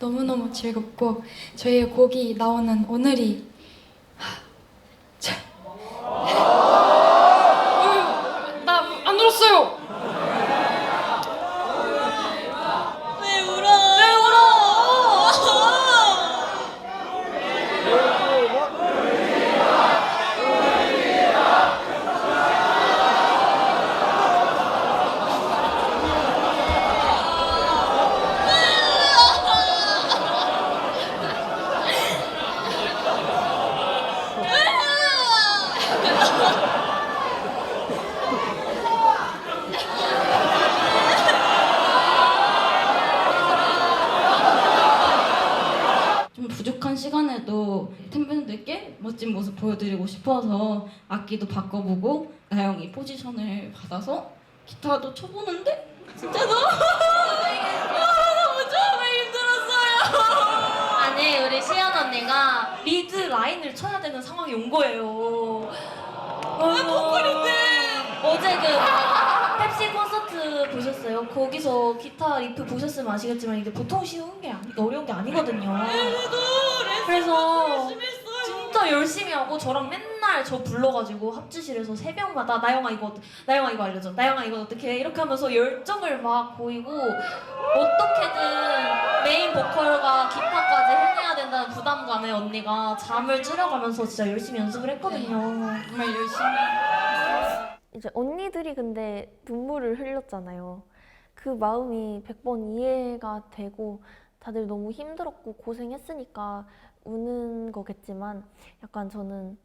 너무너무 즐겁고 저희의 곡이 나오는 오늘이 나 안 울었어요. 왜 울어? 왜 울어? 좀 부족한 시간에도 팬분들께 멋진 모습 보여드리고 싶어서 악기도 바꿔보고 나영이 포지션을 받아서 기타도 쳐보는데 진짜 너무 힘들었어요. 아니 우리 시연 언니가 리드 라인을 쳐야 되는 상황이 온 거예요. 왜 보컬인데? 어제 그 펩시 콘서트 보셨어요? 거기서 기타 리프 보셨으면 아시겠지만 이게 보통 쉬운 게 어려운 게 아니거든요. 그래서 진짜 열심히 하고 저랑 맨날 저 불러가지고 합주실에서 새벽마다 나영아 이거 알려줘, 나영아 이거 어떻게 해? 이렇게 하면서 열정을 막 보이고 어떻게든 메인 보컬과 기타까지 해내야 된다는 부담감에 언니가 잠을 줄여가면서 진짜 열심히 연습을 했거든요. 정말 열심히. 이제 언니들이 근데 눈물을 흘렸잖아요. 그 마음이 100번 이해가 되고 다들 너무 힘들었고 고생했으니까 우는 거겠지만 약간 저는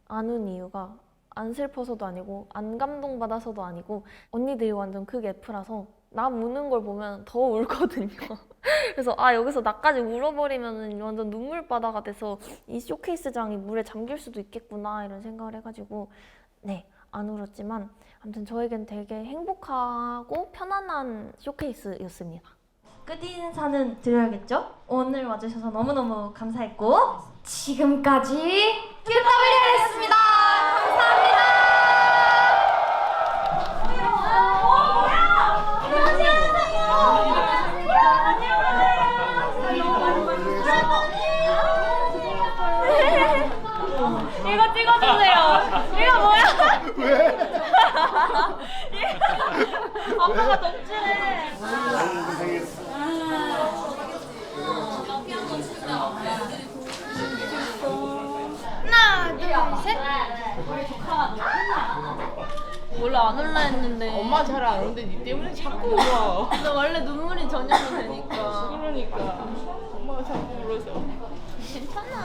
안 운 이유가 안 슬퍼서도 아니고 안 감동받아서도 아니고 언니들이 완전 극 F라서 남 우는 걸 보면 더 울거든요. 그래서 여기서 나까지 울어버리면 완전 눈물바다가 돼서 이 쇼케이스장이 물에 잠길 수도 있겠구나 이런 생각을 해가지고 네, 안 울었지만 아무튼 저에겐 되게 행복하고 편안한 쇼케이스였습니다. 끝인사는 드려야겠죠? 오늘 와주셔서 너무너무 감사했고 지금까지 QW였습니다. 감사합니다. 이거 찍어주세요. 이거 뭐야? 왜? 아빠가 덕질해. 너무 고생했어. 하나, 둘, 셋. 원래 안 올라 했는데 엄마 잘 안 오는데 니 때문에 자꾸 울어. 나 원래 눈물이 전혀도 되니까. 그러니까 엄마가 자꾸 울어서. 괜찮아.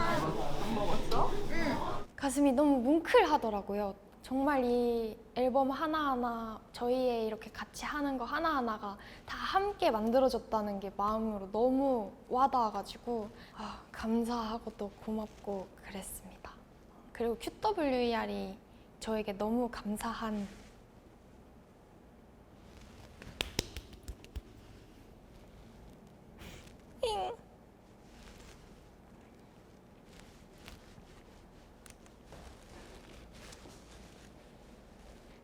안 먹었어? 응. 가슴이 너무 뭉클하더라고요. 정말 이 앨범 하나하나 저희의 이렇게 같이 하는 거 하나하나가 다 함께 만들어졌다는 게 마음으로 너무 와닿아가지고 감사하고 또 고맙고 그랬습니다. 그리고 QWER이 저에게 너무 감사한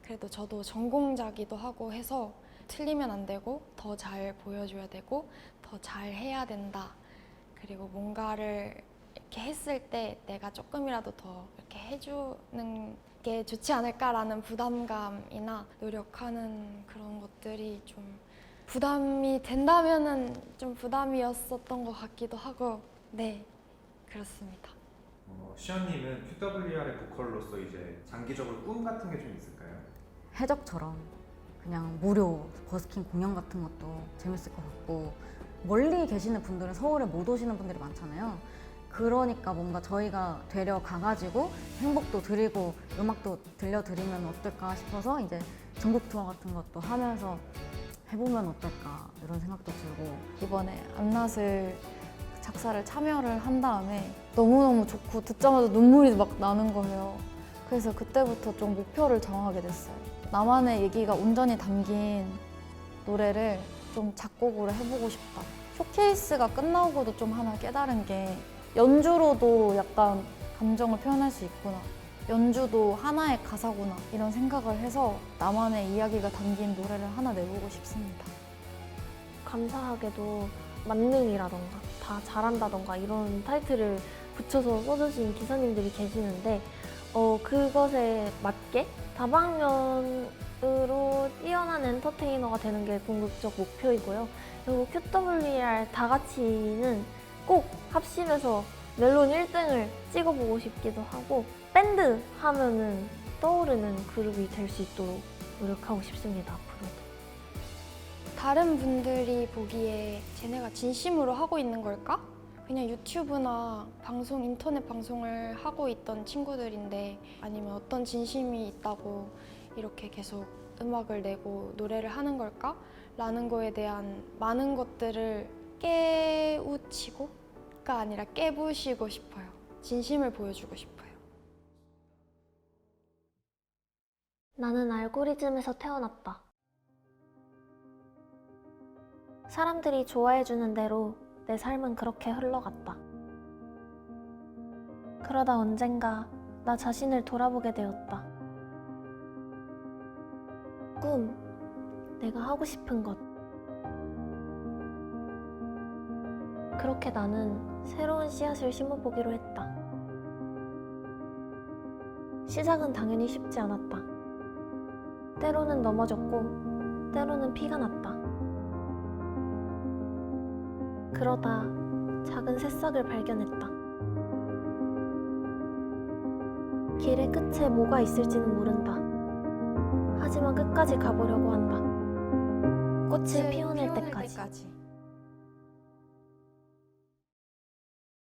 그래도 저도 전공자기도 하고 해서 틀리면 안 되고 더 잘 보여줘야 되고 더 잘 해야 된다. 그리고 뭔가를 이렇게 했을 때 내가 조금이라도 더 이렇게 해주는 게 좋지 않을까라는 부담감이나 노력하는 그런 것들이 좀 부담이 된다면은 좀 부담이었었던 것 같기도 하고 네, 그렇습니다. 시연님은 QWER의 보컬로서 이제 장기적으로 꿈 같은 게 좀 있을까요? 해적처럼 그냥 무료 버스킹 공연 같은 것도 재밌을 것 같고 멀리 계시는 분들은 서울에 못 오시는 분들이 많잖아요. 그러니까 뭔가 저희가 데려가가지고 행복도 드리고 음악도 들려드리면 어떨까 싶어서 이제 전국 투어 같은 것도 하면서 해보면 어떨까 이런 생각도 들고 이번에 암낫을 작사를 참여를 한 다음에 너무너무 좋고 듣자마자 눈물이 막 나는 거예요. 그래서 그때부터 좀 목표를 정하게 됐어요. 나만의 얘기가 온전히 담긴 노래를 좀 작곡으로 해보고 싶다. 쇼케이스가 끝나고도 좀 하나 깨달은 게 연주로도 약간 감정을 표현할 수 있구나. 연주도 하나의 가사구나. 이런 생각을 해서 나만의 이야기가 담긴 노래를 하나 내보고 싶습니다. 감사하게도 만능이라던가 다 잘한다던가 이런 타이틀을 붙여서 써주신 기사님들이 계시는데 그것에 맞게 다방면으로 뛰어난 엔터테이너가 되는 게 궁극적 목표이고요. 그리고 QWER 다 같이는 꼭 합심해서 멜론 1등을 찍어보고 싶기도 하고 밴드 하면은 떠오르는 그룹이 될 수 있도록 노력하고 싶습니다. 앞으로도. 다른 분들이 보기에 쟤네가 진심으로 하고 있는 걸까? 그냥 유튜브나 방송, 인터넷 방송을 하고 있던 친구들인데 아니면 어떤 진심이 있다고 이렇게 계속 음악을 내고 노래를 하는 걸까? 라는 거에 대한 많은 것들을 깨우치고가 아니라 깨부시고 싶어요. 진심을 보여주고 싶어요. 나는 알고리즘에서 태어났다. 사람들이 좋아해주는 대로 내 삶은 그렇게 흘러갔다. 그러다 언젠가 나 자신을 돌아보게 되었다. 꿈, 내가 하고 싶은 것. 그렇게 나는 새로운 씨앗을 심어보기로 했다. 시작은 당연히 쉽지 않았다. 때로는 넘어졌고, 때로는 피가 났다. 그러다 작은 새싹을 발견했다. 길의 끝에 뭐가 있을지는 모른다. 하지만 끝까지 가보려고 한다. 꽃을 피워낼 때까지.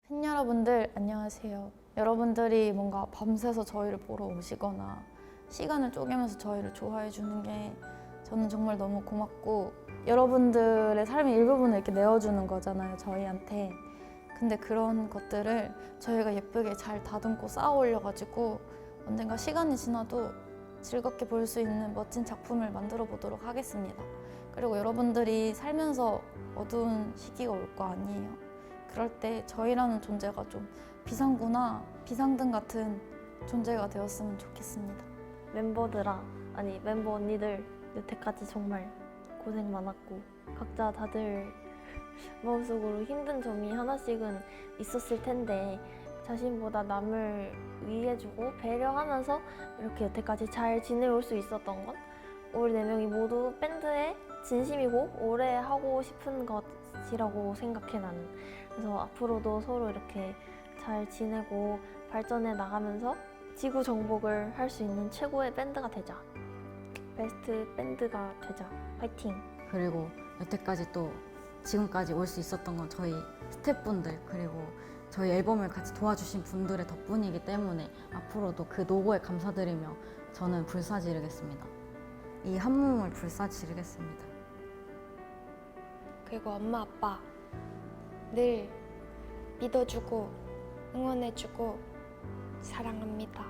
팬 여러분들 안녕하세요. 여러분들이 뭔가 밤새서 저희를 보러 오시거나 시간을 쪼개면서 저희를 좋아해 주는 게 저는 정말 너무 고맙고 여러분들의 삶의 일부분을 이렇게 내어주는 거잖아요, 저희한테. 근데 그런 것들을 저희가 예쁘게 잘 다듬고 쌓아 올려가지고 언젠가 시간이 지나도 즐겁게 볼 수 있는 멋진 작품을 만들어 보도록 하겠습니다. 그리고 여러분들이 살면서 어두운 시기가 올 거 아니에요. 그럴 때 저희라는 존재가 좀 비상구나 비상등 같은 존재가 되었으면 좋겠습니다. 멤버들아, 아니 멤버 언니들 여태까지 정말 고생 많았고 각자 다들 마음속으로 힘든 점이 하나씩은 있었을 텐데 자신보다 남을 위해주고 배려하면서 이렇게 여태까지 잘 지내올 수 있었던 건 우리 4명이 모두 밴드에 진심이고 오래 하고 싶은 것이라고 생각해 나는. 그래서 앞으로도 서로 이렇게 잘 지내고 발전해 나가면서 지구 정복을 할 수 있는 최고의 밴드가 되자. 베스트 밴드가 되자. 파이팅! 그리고 여태까지 또 지금까지 올 수 있었던 건 저희 스태프분들 그리고 저희 앨범을 같이 도와주신 분들의 덕분이기 때문에 앞으로도 그 노고에 감사드리며 저는 불사지르겠습니다. 이 한 몸을 불사지르겠습니다. 그리고 엄마, 아빠 늘 믿어주고 응원해주고 사랑합니다.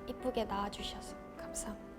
이쁘게 낳아주셔서 감사합니다.